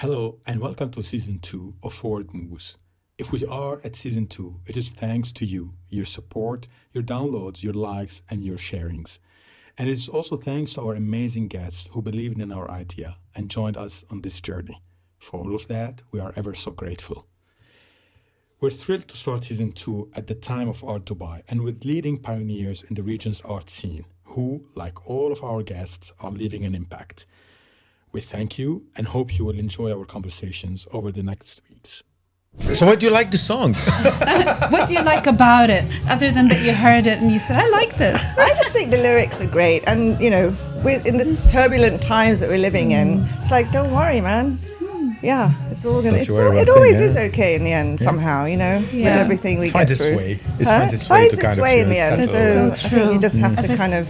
Hello and welcome to season 2 of Forward Moves. If we are at season 2, it is thanks to you, your support, your downloads, your likes, and your sharings. And it is also thanks to our amazing guests who believed in our idea and joined us on this journey. For all of that, we are ever so grateful. We're thrilled to start season 2 at the time of Art Dubai and with leading pioneers in the region's art scene, who, like all of our guests, are leaving an impact. We thank you and hope you will enjoy our conversations over the next weeks. So what do you like the song? What do you like about it, other than that you heard it and you said, I like this? I just think the lyrics are great. And, you know, in this turbulent times that we're living in, it's like, don't worry, man. Yeah, it's all going to, it always is okay in the end somehow, you know, with everything we get through. It finds its way to kind of in the end. So I think you just have to kind of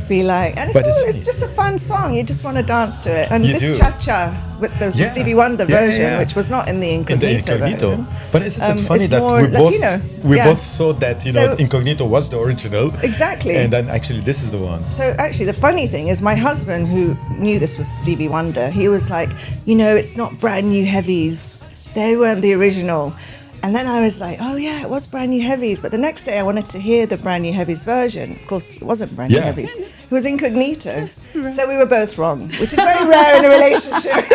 be like, and it's just a fun song. You just want to dance to it. And this cha-cha with the Stevie Wonder version, which was not in the Incognito version. But isn't it funny that we both saw that, Incognito was the original. Exactly. And then actually this is the one. So actually the funny thing is my husband, who knew this was Stevie Wonder, he was like, it's not brand new heavies. They weren't the original. And then I was like, oh yeah, it was Brand New Heavies. But the next day I wanted to hear the Brand New Heavies version. Of course, it wasn't Brand New Heavies. It was Incognito. So we were both wrong, which is very rare in a relationship.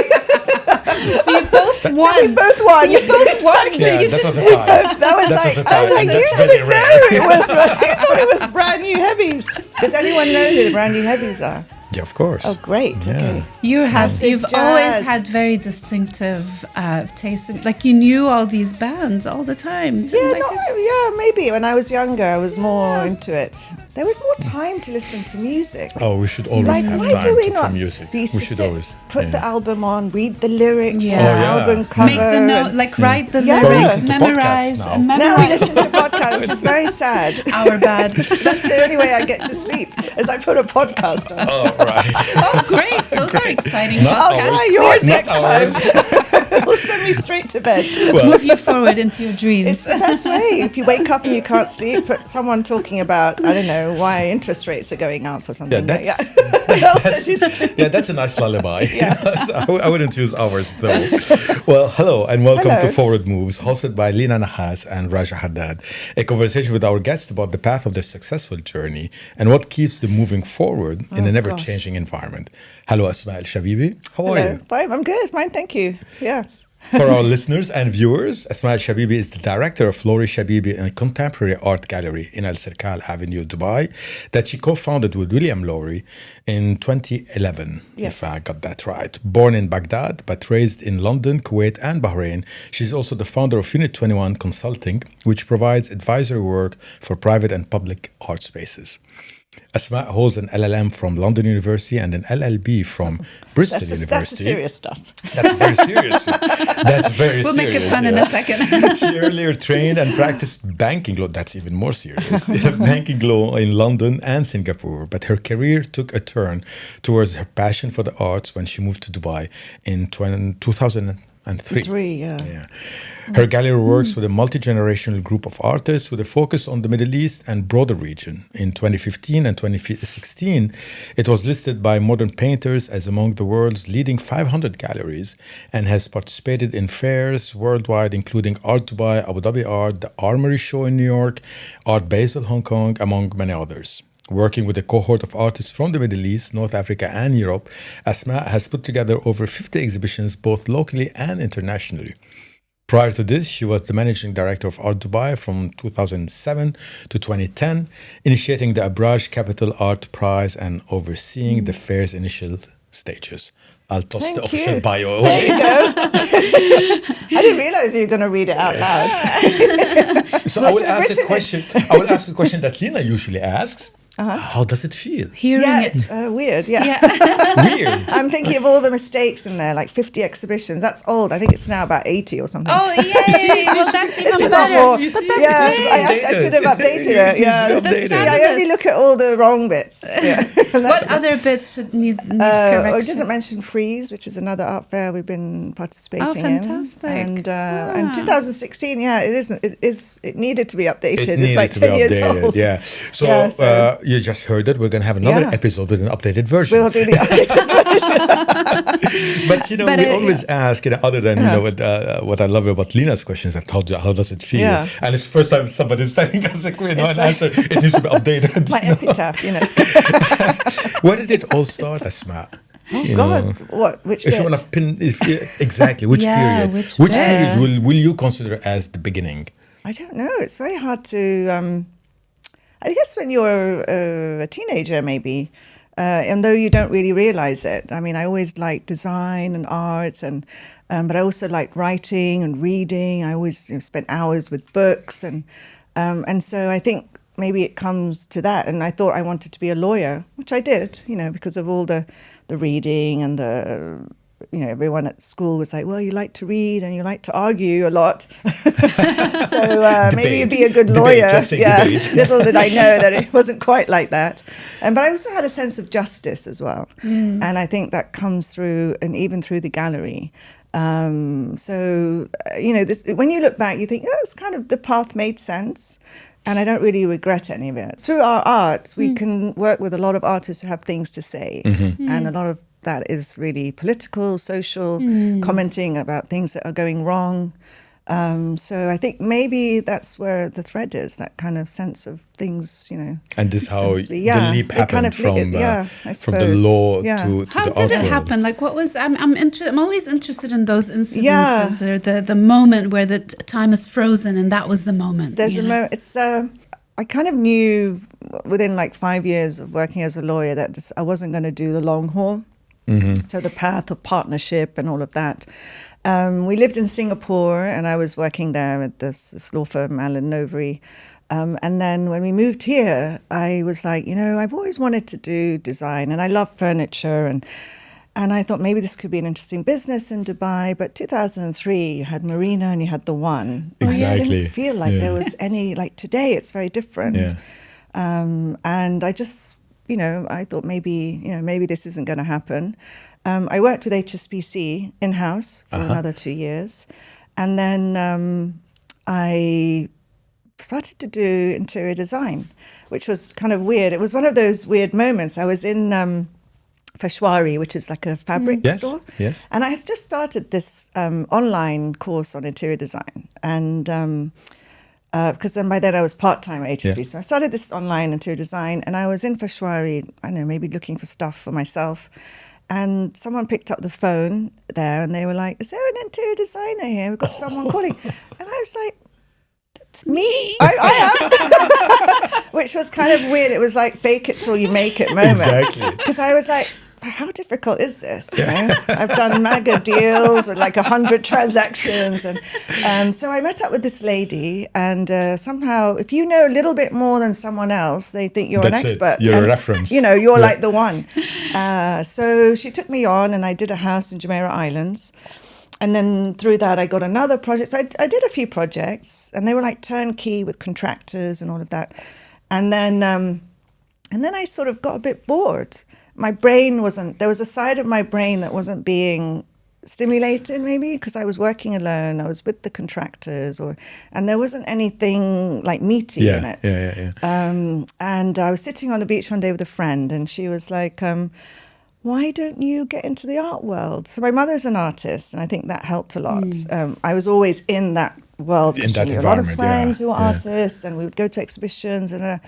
So you both won. So we both won. You both won. Yeah, that was a tie. That was like, that's very rare. It was, I thought it was Brand New Heavies. Does anyone know who the Brand New Heavies are? Yeah, of course. Oh, great. Yeah. Okay. You've always had very distinctive taste. Like you knew all these bands all the time. Maybe. When I was younger, I was more into it. There was more time to listen to music. Oh, we should always have time for music. We should always put the album on, read the lyrics, on the album cover. Make the note, write the lyrics, memorize. Now we listen to podcasts, which is very sad. Our bad. That's the only way I get to sleep, is I put a podcast on. Oh, right. Oh, great. Those are exciting I'll podcasts. try yours next time. Will send me straight to bed. Move you forward into your dreams. It's the best way. If you wake up and you can't sleep, put someone talking about, I don't know, why interest rates are going up or something. That's a nice lullaby. I wouldn't use ours though. Well, hello and welcome to Forward Moves, hosted by Lina, Nahhas and Haddad. A conversation with our guests about the path of their successful journey and what keeps them moving forward in an ever-changing environment. Hello, Asmaa Al Shabibi. How are you? Fine, I'm good. Fine, thank you. Yes. For our listeners and viewers, Asmaa Al Shabibi is the director of Lawrie Shabibi and Contemporary Art Gallery in Al Sirkal Avenue, Dubai, that she co-founded with William Lawrie in 2011, if I got that right. Born in Baghdad, but raised in London, Kuwait, and Bahrain, she's also the founder of Unit 21 Consulting, which provides advisory work for private and public art spaces. Asmaa holds an LLM from London University and an LLB from Bristol University. That's the serious stuff. That's very serious. That's very we'll serious. We'll make it fun in a second. She earlier trained and practiced banking law. That's even more serious. Banking law in London and Singapore. But her career took a turn towards her passion for the arts when she moved to Dubai in 2003. Her gallery works with a multi-generational group of artists with a focus on the Middle East and broader region. In 2015 and 2016, it was listed by Modern Painters as among the world's leading 500 galleries and has participated in fairs worldwide, including Art Dubai, Abu Dhabi Art, the Armory Show in New York, Art Basel Hong Kong, among many others. Working with a cohort of artists from the Middle East, North Africa, and Europe, Asmaa has put together over 50 exhibitions, both locally and internationally. Prior to this, she was the managing director of Art Dubai from 2007 to 2010, initiating the Abraj Capital Art Prize and overseeing the fair's initial stages. I'll toss the official bio away. There you go. I didn't realize you were going to read it out loud. So I will ask a question that Lina usually asks. How does it feel? Hearing it's weird, Weird. I'm thinking of all the mistakes in there, like 50 exhibitions. That's old. I think it's now about 80 or something. Oh, yay! Well, that's even better. But that's great. I should have updated it. I only look at all the wrong bits. What other bits should need correction? It doesn't mention Freeze, which is another art fair we've been participating in. Oh, fantastic. And 2016, it needed to be updated. It's like 10 years old. Yeah. So you just heard it. We're going to have another episode with an updated version. We'll do the updated version. But we always ask, other than what I love about Lina's questions, I told you, how does it feel? Yeah. And it's the first time somebody's telling us an answer. It needs to be updated. My epitaph, Where did it all start, Asmaa? Oh God! What? Which? If bit? you want to pin, exactly which period? Which period will you consider as the beginning? I don't know. It's very hard to. I guess when you're a teenager, maybe, and though you don't really realize it. I mean, I always liked design and art, but I also liked writing and reading. I always spent hours with books, and so I think maybe it comes to that. And I thought I wanted to be a lawyer, which I did, because of all the reading and everyone at school was like, well, you like to read and you like to argue a lot. So maybe you'd be a good lawyer. Little did I know that it wasn't quite like that. But I also had a sense of justice as well. And I think that comes through, and even through the gallery. So, when you look back, you think, it's kind of the path made sense. And I don't really regret any of it. Through our art, we can work with a lot of artists who have things to say. And a lot of that is really political, social, commenting about things that are going wrong. So I think maybe that's where the thread is, that kind of sense of things, And this is how the leap happened from the law to the art. How did it happen? Like, what was? I'm always interested in those incidences, or the moment where the time is frozen, and that was the moment. There's a moment. It's. I kind of knew within like 5 years of working as a lawyer that I wasn't going to do the long haul. So the path of partnership and all of that. We lived in Singapore, and I was working there at this law firm, Allen Novery. And then when we moved here, I was like, I've always wanted to do design, and I love furniture, and I thought maybe this could be an interesting business in Dubai. But 2003, you had Marina and you had the One. Exactly. It didn't feel like there was any, like today, it's very different. Yeah. And I just, I thought maybe this isn't going to happen. I worked with HSBC in-house for another 2 years. And then I started to do interior design, which was kind of weird. It was one of those weird moments. I was in Peshwari, which is like a fabric store. Yes. And I had just started this online course on interior design. And because then by then I was part-time at HSBC. So I started this online interior design, and I was in Peshwari, I don't know, maybe looking for stuff for myself. And someone picked up the phone there, and they were like, is there an interior designer here? We've got someone calling. And I was like, that's me. I am. Which was kind of weird. It was like fake it till you make it moment. Exactly. Because I was like, how difficult is this? I've done mega deals with like 100 transactions. And so I met up with this lady, and somehow if you know a little bit more than someone else, they think you're an expert. You're a reference. You're like the one. So she took me on, and I did a house in Jumeirah Islands. And then through that, I got another project. So I did a few projects, and they were like turnkey with contractors and all of that. And then I sort of got a bit bored. My brain there was a side of my brain that wasn't being stimulated, maybe because I was working alone. I was with the contractors, and there wasn't anything like meaty in it. And I was sitting on the beach one day with a friend, and she was like, why don't you get into the art world? So my mother's an artist, and I think that helped a lot. I was always in that world. In that a lot of environment, friends who were artists, and we would go to exhibitions. And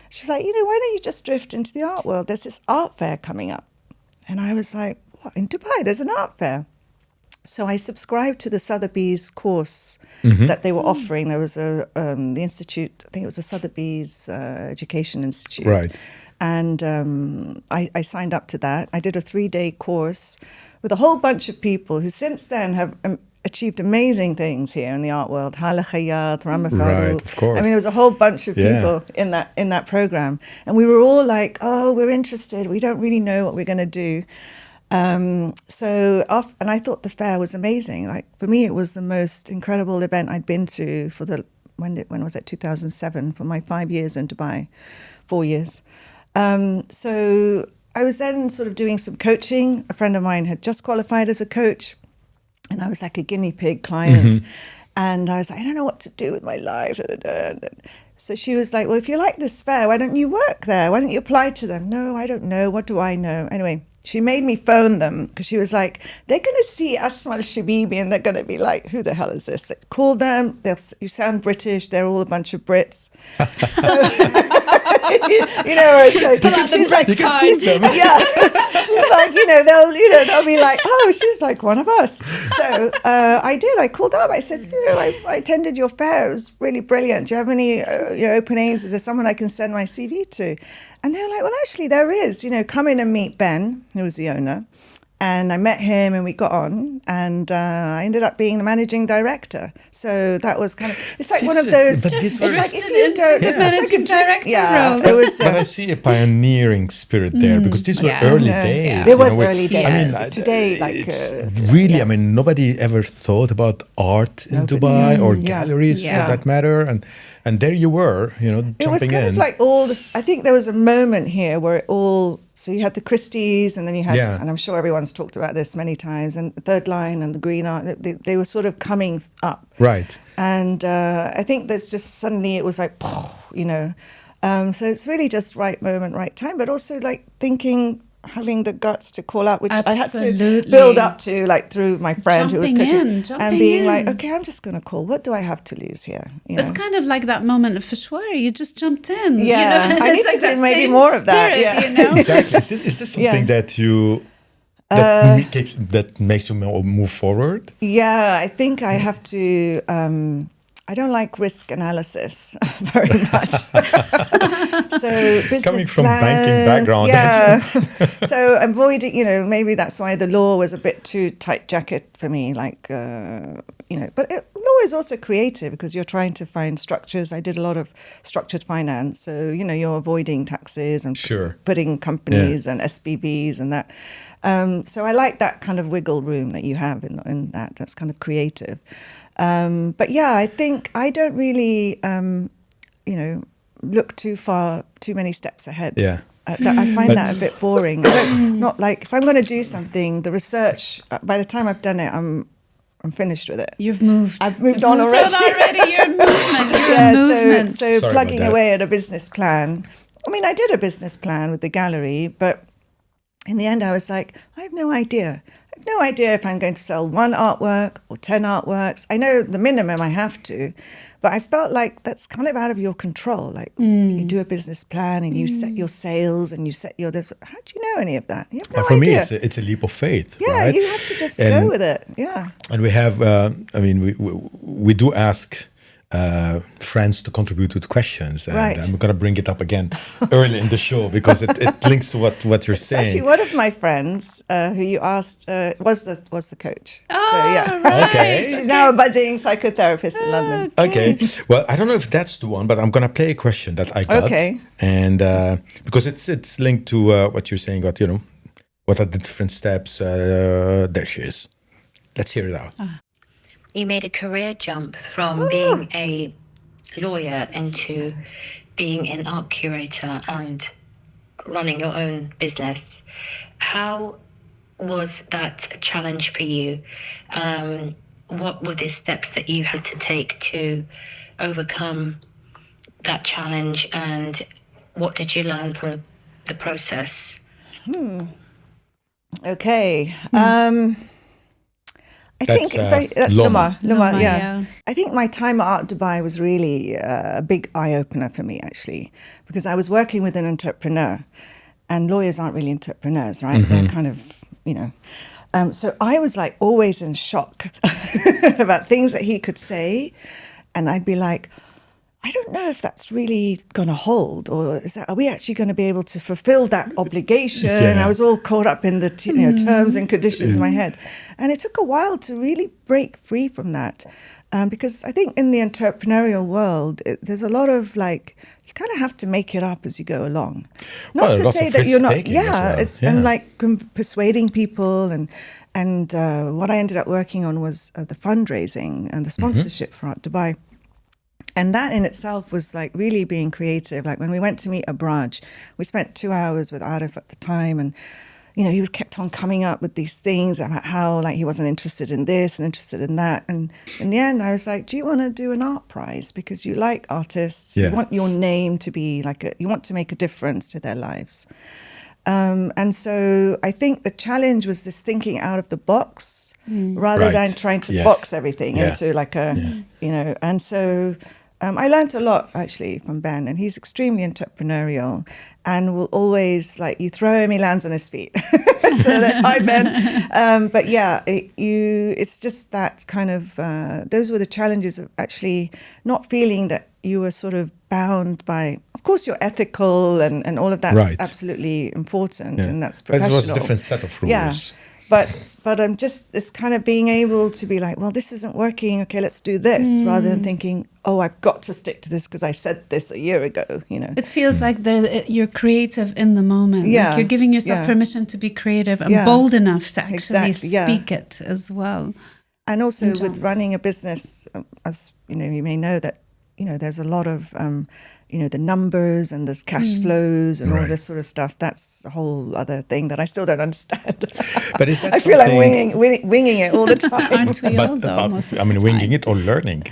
she's like, why don't you just drift into the art world? There's this art fair coming up. And I was like, what? In Dubai, there's an art fair. So I subscribed to the Sotheby's course that they were offering. There was the institute, I think it was the Sotheby's Education Institute. Right. And I signed up to that. I did a 3-day course with a whole bunch of people who since then have achieved amazing things here in the art world. Hala Khayyat, Rama Farouk. Right, of course. I mean, there was a whole bunch of people in that program. And we were all like, oh, we're interested. We don't really know what we're going to do. And I thought the fair was amazing. Like, for me, it was the most incredible event I'd been to for when was it, 2007, for my 5 years in Dubai, 4 years. So I was then sort of doing some coaching. A friend of mine had just qualified as a coach, and I was like a guinea pig client. And I was like, I don't know what to do with my life. So she was like, well, if you like this fair, why don't you work there? Why don't you apply to them? No, I don't know. What do I know? Anyway, she made me phone them because she was like, they're going to see Asmaa Al Shabibi and they're going to be like, who the hell is this? Call them. You sound British. They're all a bunch of Brits. So, it's like, she's like, yeah. She's like, they'll be like, oh, she's like one of us. So I did. I called up. I said, I attended your fair. It was really brilliant. Do you have any openings? Is there someone I can send my CV to? And they were like, well, actually, there is. Come in and meet Ben, who was the owner. And I met him and we got on. And I ended up being the managing director. So that was kind of, it's like one of those. Just it's like if drifted you into don't, the it's like managing director role. It was. But I see a pioneering spirit there because these were early days. It was early days. Today, it's really, I mean, nobody ever thought about art in Dubai or galleries for that matter. And there you were, jumping in. It was kind of like all this. I think there was a moment here where it all. So you had the Christies, and then you had, and I'm sure everyone's talked about this many times, and the Third Line and the Green Art. They were sort of coming up, right? And I think there's just suddenly it was like, so it's really just right moment, right time, but also like having the guts to call out, which I had to build up to, like through my friend who was coaching, and being like, okay, I'm just going to call. What do I have to lose here? It's kind of like that moment of Fishwari. You just jumped in. Yeah, I need to do maybe more of that. Yeah, exactly. Is this something that you? That makes you move forward? Yeah, I think I have to. I don't like risk analysis very much. So business coming from plans, banking background, so avoiding, maybe that's why the law was a bit too tight jacket for me. Like, but law is also creative because you're trying to find structures. I did a lot of structured finance, so you're avoiding taxes and putting companies and SPVs and that. So I like that kind of wiggle room that you have in that. That's kind of creative. But yeah, I think I don't really, look too many steps ahead. Yeah. I find that a bit boring. Not like if I'm going to do something, the research, by the time I've done it, I'm finished with it. You've moved. I've moved on already. You're movement. So plugging away at a business plan. I mean, I did a business plan with the gallery, but in the end, I was like, I have no idea. No idea if I'm going to sell one artwork or 10 artworks. I know the minimum I have to, but I felt like that's kind of out of your control. Like you do a business plan and you set your sales and you set your this. How do you know any of that? You have no for idea. me, it's a leap of faith. Yeah, right? you have to just go with it. Yeah. And we have, we do ask friends to contribute with questions, and I'm going to bring it up again early in the show because it links to what you're saying. Actually, one of my friends who you asked was the coach. Oh, so yeah, right. Okay. She's now a budding psychotherapist in London. Okay, well, I don't know if that's the one, but I'm going to play a question that I got, and because it's linked to what you're saying about what are the different steps. There she is. Let's hear it out. You made a career jump from being a lawyer into being an art curator and running your own business. How was that a challenge for you? What were the steps that you had to take to overcome that challenge, and what did you learn from the process? Okay. I think that's Luma, yeah. I think my time at Art Dubai was really a big eye-opener for me, actually, because I was working with an entrepreneur, and lawyers aren't really entrepreneurs, right? They're kind of, so I was like always in shock about things that he could say, and I'd be like, I don't know if that's really going to hold, or are we actually going to be able to fulfill that obligation? I was all caught up in the terms and conditions in my head. And it took a while to really break free from that. Because I think in the entrepreneurial world, there's a lot of you kind of have to make it up as you go along. Not to say that you're not, and persuading people and what I ended up working on was the fundraising and the sponsorship for Art Dubai. And that in itself was like really being creative. Like when we went to meet Abraj, we spent 2 hours with Arif at the time, and he was kept on coming up with these things about how like he wasn't interested in this and interested in that. And in the end, I was like, do you want to do an art prize? Because you like artists, you want your name to be like you want to make a difference to their lives. And so I think the challenge was this thinking out of the box rather than trying to box everything into like and so I learned a lot actually from Ben, and he's extremely entrepreneurial and will always like you throw him, he lands on his feet. So that, hi Ben. But yeah, it's just that kind of, those were the challenges of actually not feeling that you were sort of bound by, of course you're ethical and all of that's absolutely important and that's professional. But it was a different set of rules. Yeah. But I'm just this kind of being able to be like, well, this isn't working. Okay, let's do this, rather than thinking, oh, I've got to stick to this because I said this a year ago. It feels like you're creative in the moment. Yeah, like you're giving yourself permission to be creative and bold enough to actually speak it as well. And also with running a business, as you may know that there's a lot of the numbers and there's cash flows and all this sort of stuff. That's a whole other thing that I still don't understand. But is that I feel I'm winging it all the time. Aren't we all, though, most of the time? Winging it or learning,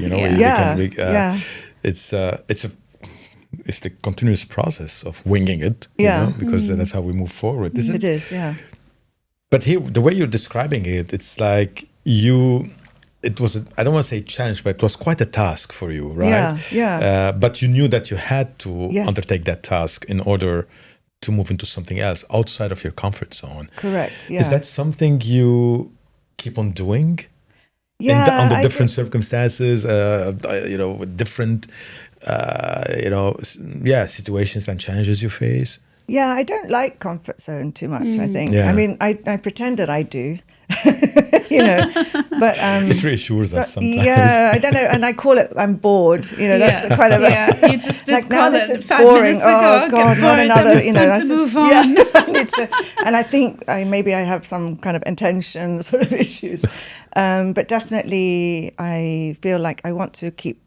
it's the continuous process of winging it, because that's how we move forward. It is, yeah. But here, the way you're describing it, it's like it was, I don't want to say challenge, but it was quite a task for you, right? Yeah. But you knew that you had to undertake that task in order to move into something else outside of your comfort zone. Correct, yeah. Is that something you keep on doing? Yeah. Under different circumstances, with different, situations and challenges you face? Yeah, I don't like comfort zone too much, I think. Yeah. I mean, I pretend that I do. But it reassures us sometimes. Yeah, I don't know, and I call it I'm bored. That's a kind of you just did like call now this it is 5 boring. minutes ago. Oh God, not another. It's time to move on. Yeah, I need to, and I think maybe I have some kind of intention sort of issues, but definitely I feel like I want to keep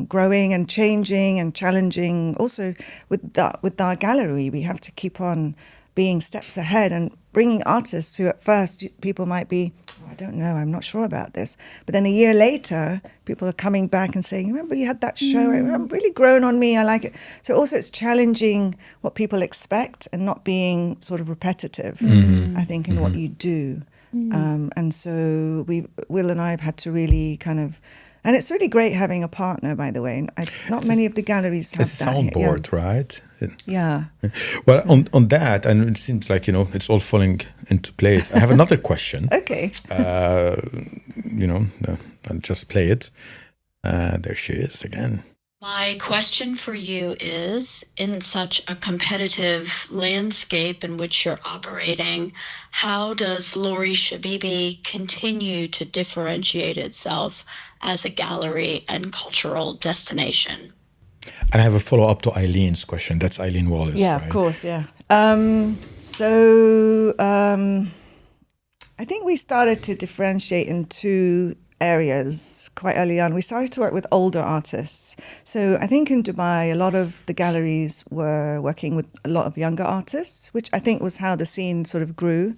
growing and changing and challenging. Also with our gallery, we have to keep on being steps ahead and bringing artists who at first people might be, I don't know, I'm not sure about this. But then a year later, people are coming back and saying, remember you had that show, it really grown on me, I like it. So also it's challenging what people expect and not being sort of repetitive, I think, in what you do. And so Will and I have had to really kind of, and it's really great having a partner, by the way. Not many of the galleries have it's a that. soundboard, right? Yeah. Well, on that, and it seems like, it's all falling into place. I have another question. Okay. I'll just play it. There she is again. My question for you is, in such a competitive landscape in which you're operating, how does Lawrie Shabibi continue to differentiate itself as a gallery and cultural destination? And I have a follow-up to Eileen's question. That's Eileen Wallace. Yeah, right? of course, yeah. I think we started to differentiate in two areas quite early on. We started to work with older artists. So I think in Dubai, a lot of the galleries were working with a lot of younger artists, which I think was how the scene sort of grew.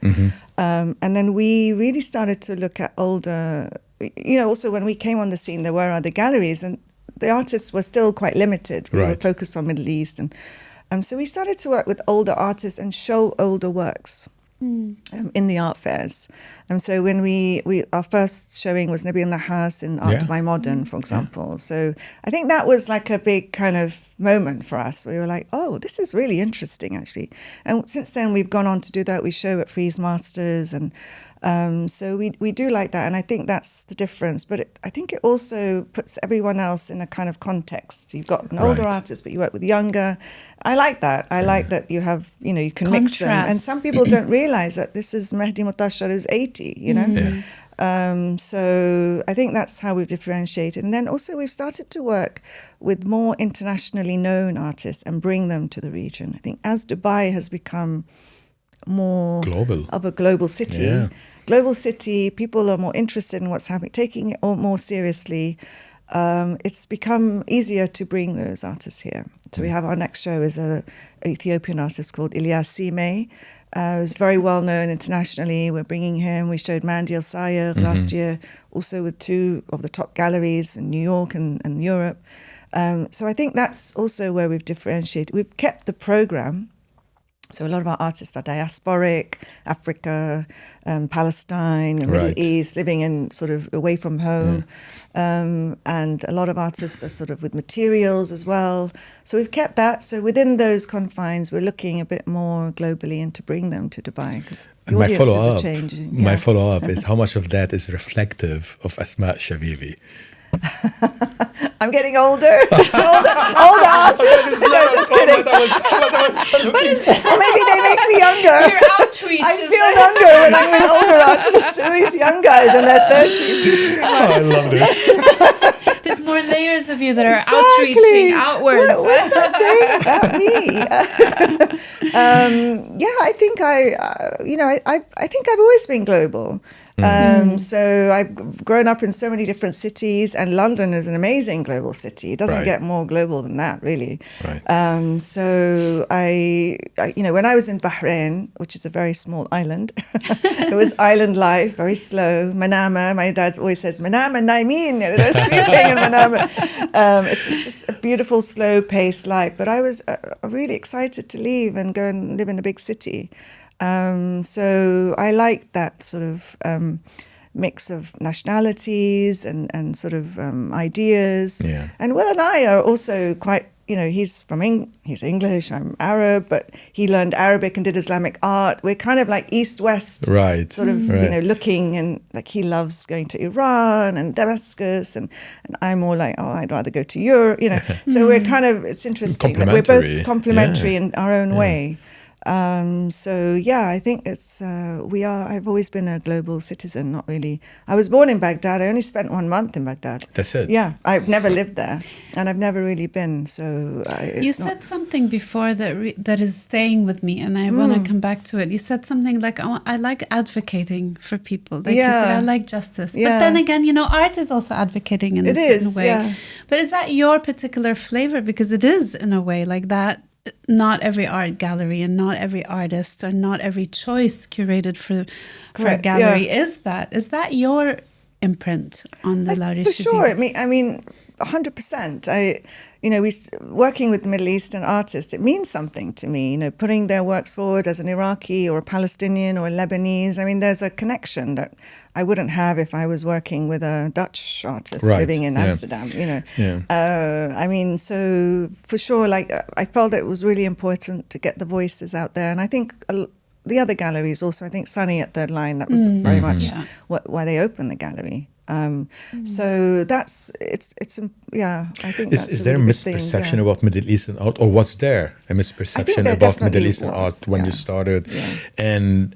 And then we really started to look at older, also when we came on the scene, there were other galleries and the artists were still quite limited. We were focused on Middle East. And so we started to work with older artists and show older works. In the art fairs. And so when our first showing was Nabil Nahhas in Art by Modern, for example. So I think that was like a big kind of moment for us. We were like, oh, this is really interesting, actually. And since then, we've gone on to do that. We show at Frieze Masters. And so we do like that. And I think that's the difference. But I think it also puts everyone else in a kind of context. You've got an older artist, but you work with younger. I like that. I like that you have, you can mix them. And some people don't realize that this is Mehdi Mutashar who's 80, So I think that's how we've differentiated. And then also we've started to work with more internationally known artists and bring them to the region. I think as Dubai has become more global of a global city, people are more interested in what's happening, taking it all more seriously. It's become easier to bring those artists here. So we have our next show is an Ethiopian artist called Ilyas Sime, who's very well known internationally. We're bringing him. We showed Mandy El Sayed last year, also with 2 of the top galleries in New York and Europe. So I think that's also where we've differentiated. We've kept the program. So a lot of our artists are diasporic, Africa, Palestine, the Middle East, living in sort of away from home. And a lot of artists are sort of with materials as well. So we've kept that. So within those confines, we're looking a bit more globally and to bring them to Dubai because the audiences are changing. My follow-up is how much of that is reflective of Asmaa Al Shabibi? I'm getting older. older artists. No, just kidding. Or maybe they make me younger. Your outreach I feel younger when I'm with older artists. All these young guys in their 30s. It's too much. I love this. There's more layers of you that are outreaching outwards. What's that saying about me? I think I think I've always been global. So I've grown up in so many different cities, and London is an amazing global city. It doesn't get more global than that, really. Right. So I, when I was in Bahrain, which is a very small island, it was island life, very slow. Manama, my dad always says, Manama Naimin, they're sleeping in Manama. It's just a beautiful, slow-paced life. But I was really excited to leave and go and live in a big city. So I like that sort of mix of nationalities and sort of ideas. Yeah. And Will and I are also quite, he's English, I'm Arab, but he learned Arabic and did Islamic art. We're kind of like East-West, sort of, looking, and like he loves going to Iran and Damascus, and I'm more like, I'd rather go to Europe, So we're kind of, it's interesting. Like we're both complementary in our own way. I think it's I've always been a global citizen, not really. I was born in Baghdad. I only spent 1 month in Baghdad. That's it. Yeah, I've never lived there, and I've never really been. So you said something before that is staying with me, and I want to come back to it. You said something like, I like advocating for people. Like you said, I like justice. But then again, art is also advocating in a certain way. Yeah. But is that your particular flavor? Because it is, in a way, like that. Not every art gallery and not every artist or not every choice curated for a gallery is that your imprint on the Lawrie Shabibi? For sure. I mean 100%. We working with Middle Eastern artists, it means something to me, putting their works forward as an Iraqi or a Palestinian or a Lebanese. I mean, there's a connection that I wouldn't have if I was working with a Dutch artist living in Amsterdam, I mean, so for sure, like I felt it was really important to get the voices out there. And I think the other galleries also, I think Sunny at Third Line, that was very much why they opened the gallery. So that's I think is there a misperception about Middle Eastern art, or was there a misperception about Middle Eastern art when you started, and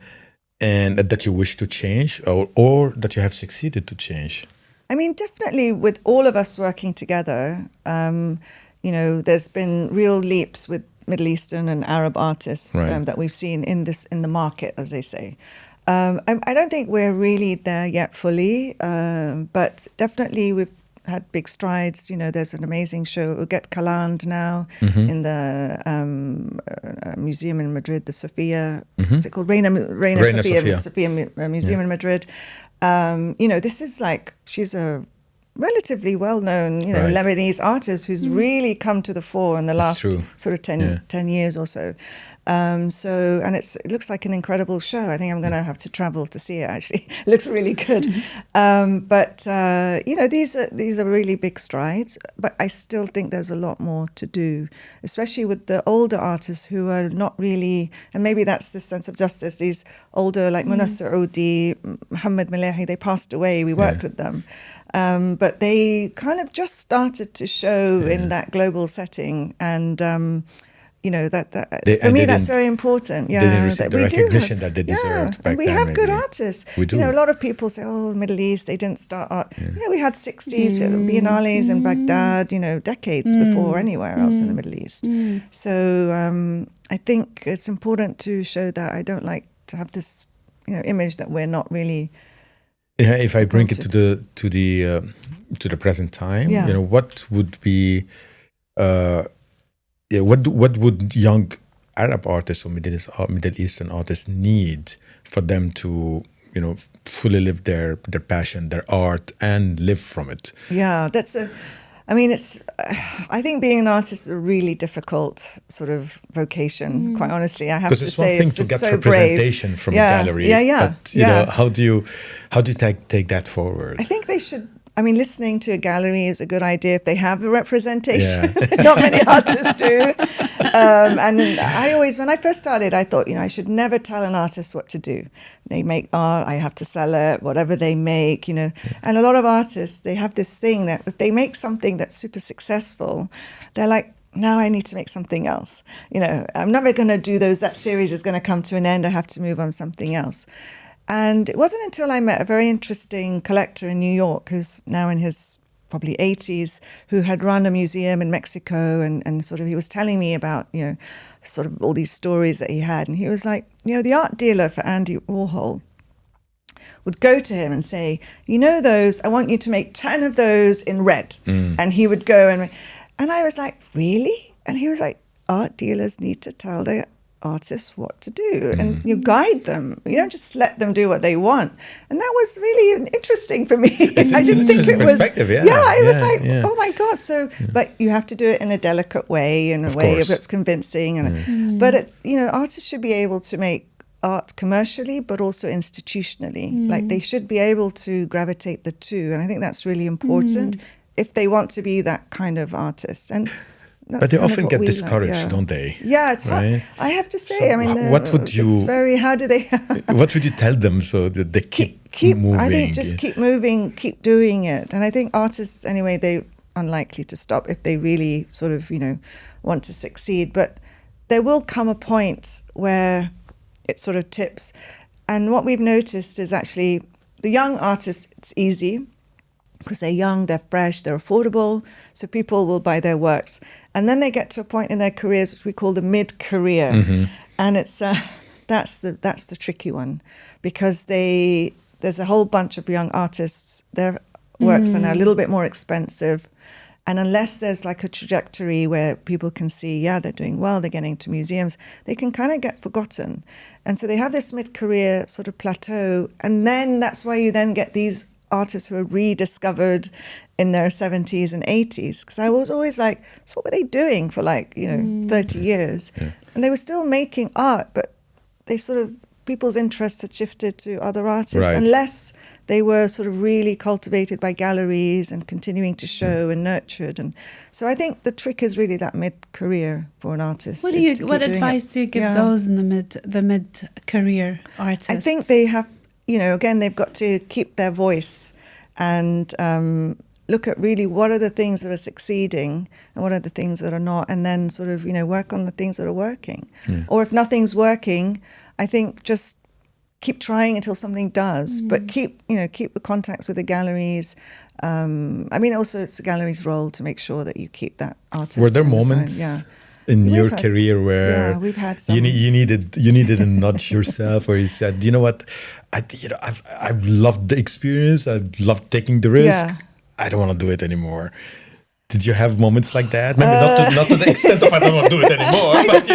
that you wish to change, or that you have succeeded to change? I mean, definitely with all of us working together, there's been real leaps with Middle Eastern and Arab artists that we've seen in the market, as they say. I don't think we're really there yet fully, but definitely we've had big strides. There's an amazing show, Uget Kaland now, in the museum in Madrid, the Sofia, what's it called? Reina Sofia Museum in Madrid. This is like, she's a relatively well-known, Lebanese artist who's really come to the fore in the last sort of 10 years or so. And it looks like an incredible show. I think I'm going to have to travel to see it, actually. It looks really good. These are really big strides, but I still think there's a lot more to do, especially with the older artists who are not really, and maybe that's the sense of justice, these older, like Muna Saoudi, Mohammed Malehi, they passed away, we worked with them. But they kind of just started to show in that global setting, and for me that's very important. They didn't receive the recognition that they deserved back then. We have good artists. We do. A lot of people say, Middle East, they didn't start art. We had 60s biennales in Baghdad, decades before anywhere else in the Middle East. So I think it's important to show that. I don't like to have this image that we're not really. If I bring it to the present time, what would be what would young Arab artists or Middle Eastern artists need for them to, fully live their passion, their art, and live from it? Yeah, I think being an artist is a really difficult sort of vocation, quite honestly. I have to say, it's one thing to get so representation brave. from a gallery. But, how do you take that forward? I think they should. Listening to a gallery is a good idea if they have the representation. Not many artists do. And I always, when I first started, I thought, I should never tell an artist what to do. They make art, I have to sell it, whatever they make, And a lot of artists, they have this thing that if they make something that's super successful, they're like, now I need to make something else. I'm never going to do those. That series is going to come to an end. I have to move on to something else. And it wasn't until I met a very interesting collector in New York, who's now in his probably 80s, who had run a museum in Mexico, and sort of he was telling me about, sort of all these stories that he had. And he was like, the art dealer for Andy Warhol would go to him and say, those, I want you to make 10 of those in red. And he would go and I was like, really? And he was like, art dealers need to tell their artists what to do, and you guide them. You don't just let them do what they want. And that was really interesting for me. I didn't think it was. Oh my God. So, but you have to do it in a delicate way, in a way that's convincing. But artists should be able to make art commercially, but also institutionally. Like they should be able to gravitate the two, and I think that's really important if they want to be that kind of artist. And but they often get discouraged, don't they? Yeah, it's hard. I have to say. So what would you? It's very. How do they? What would you tell them so that they keep moving? I think just keep moving, keep doing it. And I think artists, anyway, they're unlikely to stop if they really sort of, want to succeed. But there will come a point where it sort of tips. And what we've noticed is actually the young artists, it's easy, because they're young, they're fresh, they're affordable, so people will buy their works. And then they get to a point in their careers which we call the mid-career, and it's that's the tricky one, because there's a whole bunch of young artists. Their works are now a little bit more expensive, and unless there's like a trajectory where people can see, they're doing well, they're getting to museums, they can kind of get forgotten, and so they have this mid-career sort of plateau, and then that's why you then get these artists who are rediscovered in their 70s and 80s, because I was always like, so what were they doing for 30 years? And they were still making art, but they sort of, people's interests had shifted to other artists, unless they were sort of really cultivated by galleries and continuing to show and nurtured. And so I think the trick is really that mid-career for an artist. What advice do you give those in the mid-career artists? I think they have, again, they've got to keep their voice and look at really what are the things that are succeeding and what are the things that are not, and then sort of, work on the things that are working. Or if nothing's working, I think just keep trying until something does, but keep the contacts with the galleries. Also it's the gallery's role to make sure that you keep that artist. Were there moments in your career where we've had some. you needed a nudge yourself, or you said, you know what, I've loved the experience, I've loved taking the risk, I don't want to do it anymore? Did you have moments like that? Maybe not to the extent of I don't want to do it anymore, but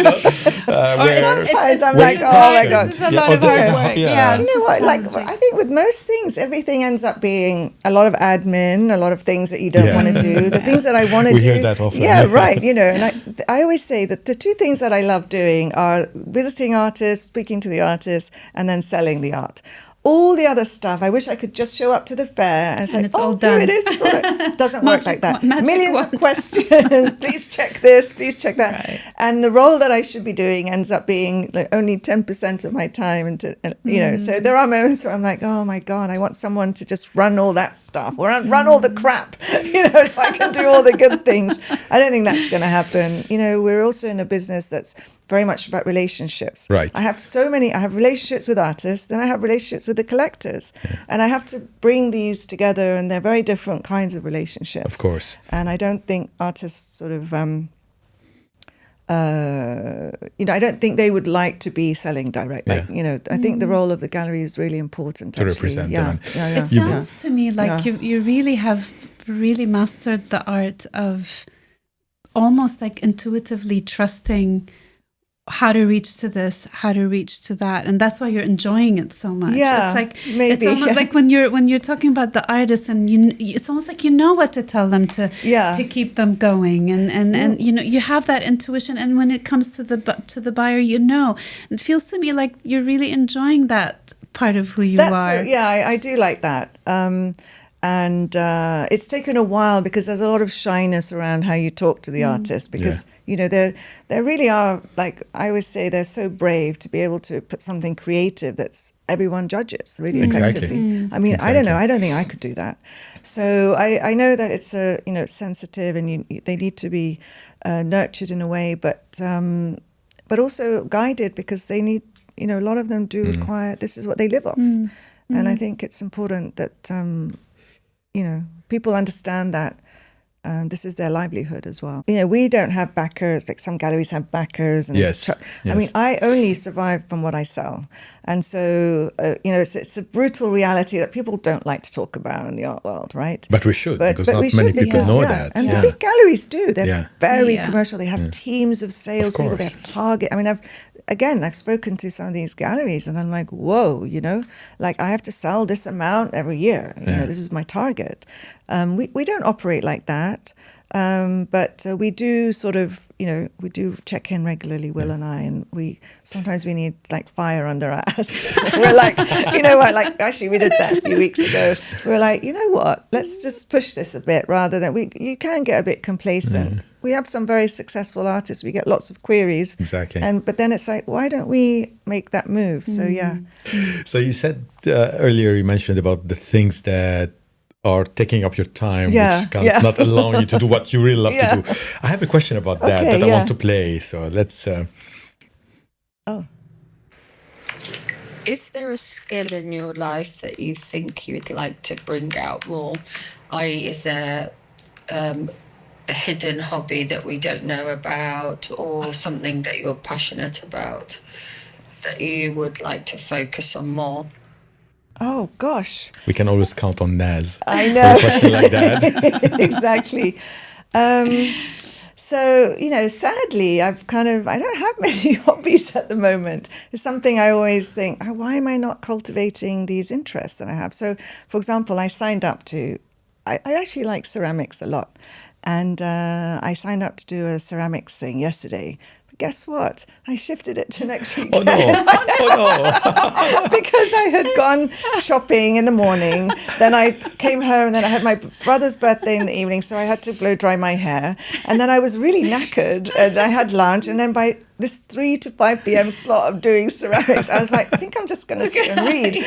sometimes I'm like, oh my God, this is a lot of hard work. Do you know what? I think with most things, everything ends up being a lot of admin, a lot of things that you don't want to do. The things that I want to do. We hear that often. Yeah, right. And I always say that the two things that I love doing are visiting artists, speaking to the artists, and then selling the art. All the other stuff, I wish I could just show up to the fair and say, it's all done. Here it is. It's all done. It doesn't work like that. Millions wand. of questions. Please check this. Please check that. Right. And the role that I should be doing ends up being only 10% of my time. So there are moments where I'm like, oh my God, I want someone to just run all that stuff or run all the crap, so I can do all the good things. I don't think that's going to happen. We're also in a business that's very much about relationships. Right. I have relationships with artists, then I have relationships with the collectors. And I have to bring these together, and they're very different kinds of relationships. Of course. And I don't think artists sort of, I don't think they would like to be selling direct. I think the role of the gallery is really important. To represent them. It sounds to me like you really have mastered the art of almost like intuitively trusting how to reach to this, how to reach to that, and that's why you're enjoying it so much. Yeah, it's like maybe, it's almost like when you're talking about the artists, and it's almost like you know what to tell them to keep them going, and you know, you have that intuition, and when it comes to the buyer, you know, it feels to me like you're really enjoying that part of who you are. I do like that. And it's taken a while because there's a lot of shyness around how you talk to the artists, because you know, they really are, like I always say, they're so brave to be able to put something creative that's everyone judges really effectively. I mean, I don't know, I don't think I could do that. So I know that it's it's sensitive, and they need to be nurtured in a way, but also guided, because they need, you know, a lot of them do require, this is what they live on. And I think it's important that you know, people understand that this is their livelihood as well. You know, we don't have backers, like some galleries have backers. And I mean, I only survive from what I sell. And so, you know, it's a brutal reality that people don't like to talk about in the art world, right? But we should, because but not many people know that. And the big galleries do. They're very commercial. They have teams of salespeople. They have target. I mean, I've spoken to some of these galleries, and I'm like, whoa, you know, like I have to sell this amount every year. You know, this is my target. We don't operate like that, but we do sort of, you know, we do check in regularly, Will and I, and sometimes we need like fire under our ass. So we're like, you know what, like actually we did that a few weeks ago. We're like, you know what, let's just push this a bit, rather than you can get a bit complacent. We have some very successful artists. We get lots of queries. Exactly. But then it's like, why don't we make that move? So, So you said earlier, you mentioned about the things that are taking up your time, which kind of not allowing you to do what you really love to do. I have a question about that I want to play. So let's... Is there a skill in your life that you think you'd like to bring out more? I.e., is there... a hidden hobby that we don't know about, or something that you're passionate about that you would like to focus on more? Oh gosh, we can always count on Naz. I know. For a question like that. Exactly. So, you know, sadly, I don't have many hobbies at the moment. It's something I always think, why am I not cultivating these interests that I have? So, for example, I actually like ceramics a lot. And I signed up to do a ceramics thing yesterday. But guess what? I shifted it to next weekend. Oh, no. Oh, no. Because I had gone shopping in the morning. Then I came home, and then I had my brother's birthday in the evening, so I had to blow dry my hair. And then I was really knackered, and I had lunch. And then by this 3 to 5 p.m. slot of doing ceramics, I was like, I think I'm just going to sit and read.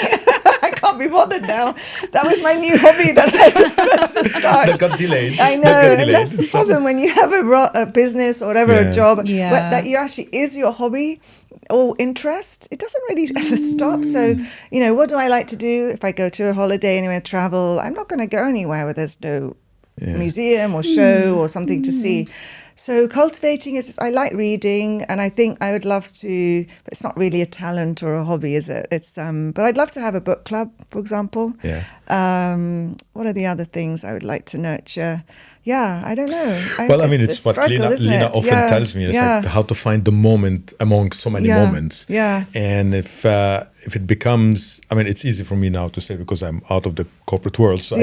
I can't be bothered now. That was my new hobby that I was supposed to start. That got delayed. I know, and that's the problem when you have a business or whatever, a job, that you actually is your hobby or interest. It doesn't really ever stop. So, you know, what do I like to do? If I go to a holiday anywhere, travel, I'm not going to go anywhere where there's no museum or show or something to see. So cultivating it, I like reading, and I think I would love to, but it's not really a talent or a hobby, is it? It's but I'd love to have a book club, for example. What are the other things I would like to nurture? I don't know. It's what Lina often tells me. It's like how to find the moment among so many moments. And if it becomes, it's easy for me now to say because I'm out of the corporate world, so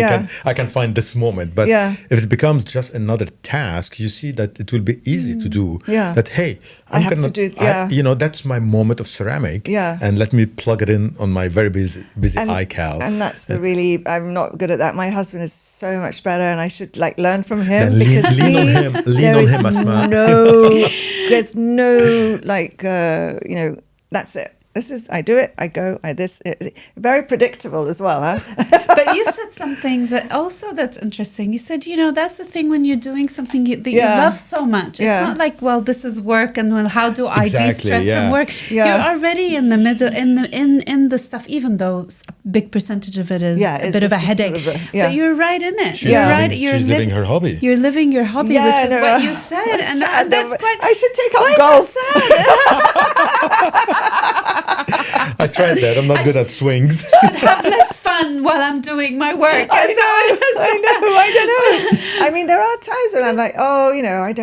I can find this moment. But if it becomes just another task, you see that it will be easy to do. That hey, I'm gonna do. That's my moment of ceramic. And let me plug it in on my very busy iCal. And that's I'm not good at that. My husband is so much better, and I should learn from him. Then lean on him. Lean on him, Asmaa. There's no that's it. I do it, I go, very predictable as well, huh? But you said something that's interesting. You said, that's the thing when you're doing something that you love so much. It's not like, this is work, and how do I de-stress from work? You're already in the middle, in the stuff, even though a big percentage of it is a bit of a headache. But you're right in it. She's living her hobby. You're living your hobby, which is what you said. And that's quite... I should take up golf. Sad? I tried that. I'm not good at swings. Should have less fun. fun while I'm doing my work. I don't know. I mean, there are times when I'm like, oh, I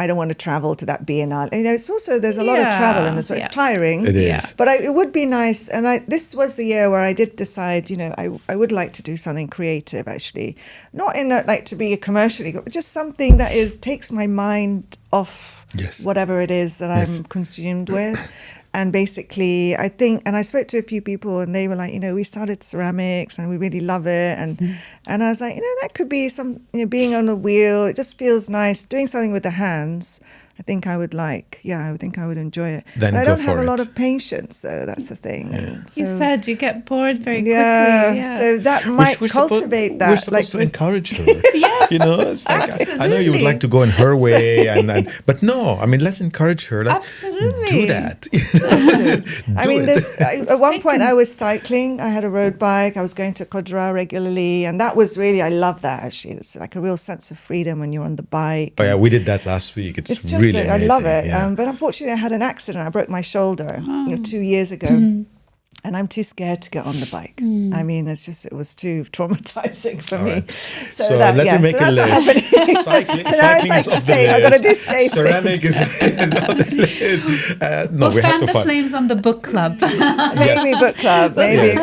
don't want to travel to that biennale. It's also, there's a lot of travel in this, so it's tiring. It is. But it would be nice. And this was the year where I did decide, I would like to do something creative, actually. Not in to be a commercially, but just something that takes my mind off whatever it is that I'm consumed with. And basically, I think, and I spoke to a few people and they were like, we started ceramics and we really love it. And I was like, that could be some, being on a wheel. It just feels nice. Doing something with the hands, I think I would like. Yeah, I think I would enjoy it. Then but I go don't have for a lot it. of patience, though. That's the thing. Yeah. So, You said you get bored very quickly. Yeah, so that might cultivate that. We're supposed to encourage her. Yes, It's like, I know you would like to go in her way, but no, I mean, let's encourage her. Absolutely. Do that. I mean, at one point I was cycling. I had a road bike. I was going to Qudra regularly. And that was really, I love that actually. It's like a real sense of freedom when you're on the bike. Oh, yeah, we did that last week. It's just, really amazing. I love it. Yeah. But unfortunately, I had an accident. I broke my shoulder 2 years ago. And I'm too scared to get on the bike. I mean, it was too traumatizing for me. Right. So let me make a list. Cycling is off the list. I've got to do safe Ceramic things. is on the list. No, We'll we have fan to the find. flames on the book club. Maybe book club. Maybe.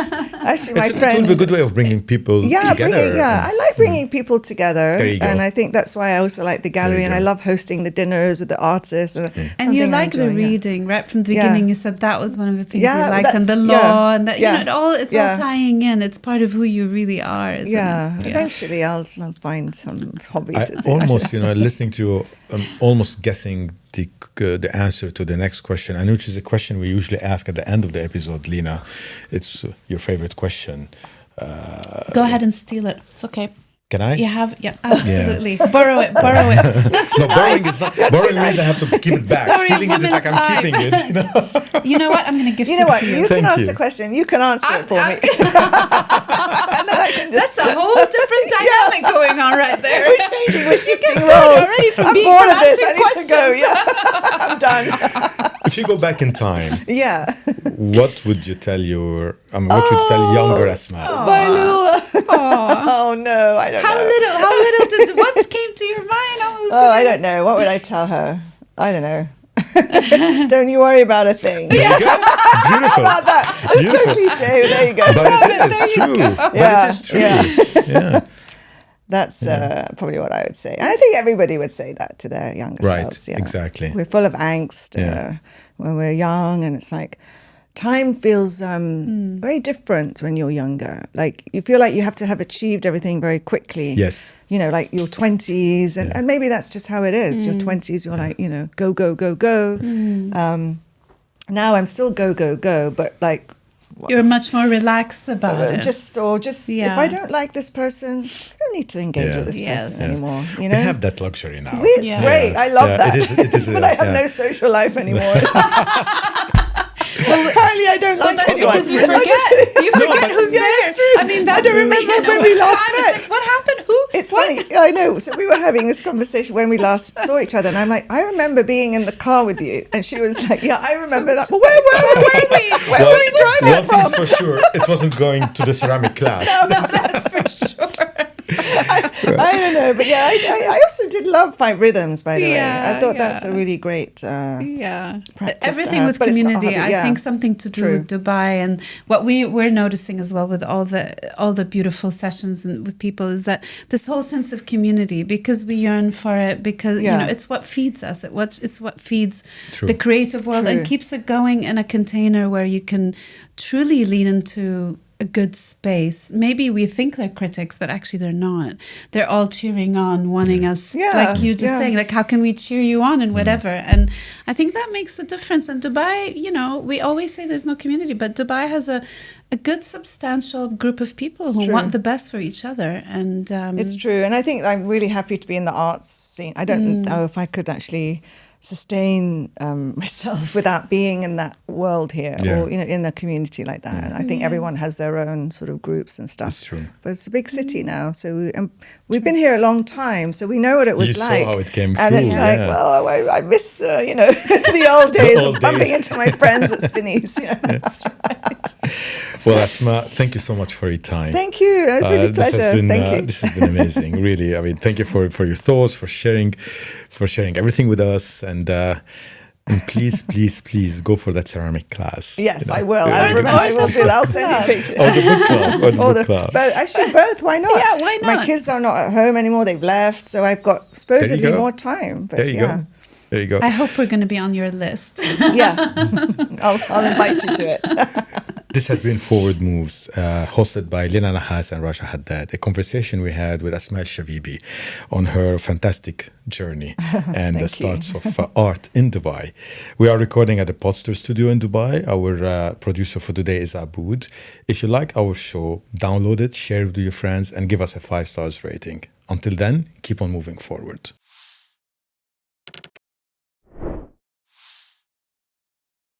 Actually, my It friend. will be a good way of bringing people together. I like bringing people together. There you go. And I think that's why I also like the gallery. And I love hosting the dinners with the artists. And you like the reading, right? From the beginning, you said that was one of the things you liked, and the that's- law, and that it's all Yeah. tying in. It's part of who you really are. Isn't it? Eventually I'll find some hobby to do. Almost, listening to you, I'm almost guessing the answer to the next question. I know which is a question we usually ask at the end of the episode, Lina. It's your favorite question. Go ahead and steal it. It's okay. Can I? You have, absolutely. Borrow it. No, borrowing is not. Borrowing means I have to keep it back. Story of Stealing it is like I'm women's keeping it. You know what? I'm going to gift You know it what? to you. You can Thank ask you. the question. You can answer it for me. And then I can just. That's a whole different dynamic going on right there. We're shifting bored roles. already from I'm being bored of from this. I answering need to go. questions. Yeah, I'm done. If you go back in time, Yeah. what would you tell what would you tell younger Asmaa? My little. Oh no, I don't How know. little what came to your mind? I don't know. What would I tell her? I don't know. Don't you worry about a thing. There you go. Beautiful. About that. It's so cliche. But there you go. But it is true. But it is true. Yeah. That's probably what I would say. And I think everybody would say that to their younger selves. Right, exactly. We're full of angst when we're young, and it's like time feels very different when you're younger. Like you feel like you have to have achieved everything very quickly. Yes. Like your 20s, and maybe that's just how it is. Your 20s, you're like, go, go, go, go. Now I'm still go, go, go, but like, you're much more relaxed about it. Just if I don't like this person, I don't need to engage with this person anymore. We have that luxury now. It's great. I love that. It is but I have no social life anymore. Well, apparently I don't like that's anyone. because you forget who's there. That's true. I mean, I don't remember when we last met. It's like, what happened? Who? It's funny. I know. So we were having this conversation when we last saw each other, and I'm like, I remember being in the car with you, and she was like, yeah, I remember that. Well, where were we? Where were we driving from? One thing's for sure, it wasn't going to the ceramic class. No, that's for sure. I don't know, but yeah, I also did love Five Rhythms, by the way. I thought that's a really great practice. Everything with but it's not a community, hobby, I think something to do with Dubai, and what we're noticing as well with all the beautiful sessions and with people is that this whole sense of community, because we yearn for it, because it's what feeds us, it's what feeds the creative world and keeps it going in a container where you can truly lean into a good space. Maybe we think they're critics, but actually they're not. They're all cheering on, wanting us, like you just saying, like, how can we cheer you on and whatever. And I think that makes a difference. And Dubai, we always say there's no community, but Dubai has a good substantial group of people who want the best for each other. And it's true. And I think I'm really happy to be in the arts scene. I don't know if I could actually sustain myself without being in that world here or in a community like that. And I think everyone has their own sort of groups and stuff. That's true. But it's a big city now, so we've been here a long time, so we know what it was like. You saw how it came and through. It's like, well, I miss the old days of bumping into my friends at Spinneys. That's right. Well, Asma, thank you so much for your time. Thank you. It was really a pleasure. Thank you. This has been amazing, really. I mean, thank you for your thoughts, for sharing everything with us, and please go for that ceramic class. Yes, I will. I will do that. I'll send you pictures. Or the book club. Or the book club. But actually, both. Why not? Yeah, why not? My kids are not at home anymore. They've left, so I've got supposedly more time. But There you go. There you go. I hope we're going to be on your list. Yeah, I'll invite you to it. This has been Forward Moves, hosted by Lina Nahhas and Rasha Haddad, a conversation we had with Asmaa Al Shabibi on her fantastic journey and the starts of art in Dubai. We are recording at the Podster Studio in Dubai. Our producer for today is Aboud. If you like our show, download it, share it with your friends, and give us a 5 stars rating. Until then, keep on moving forward.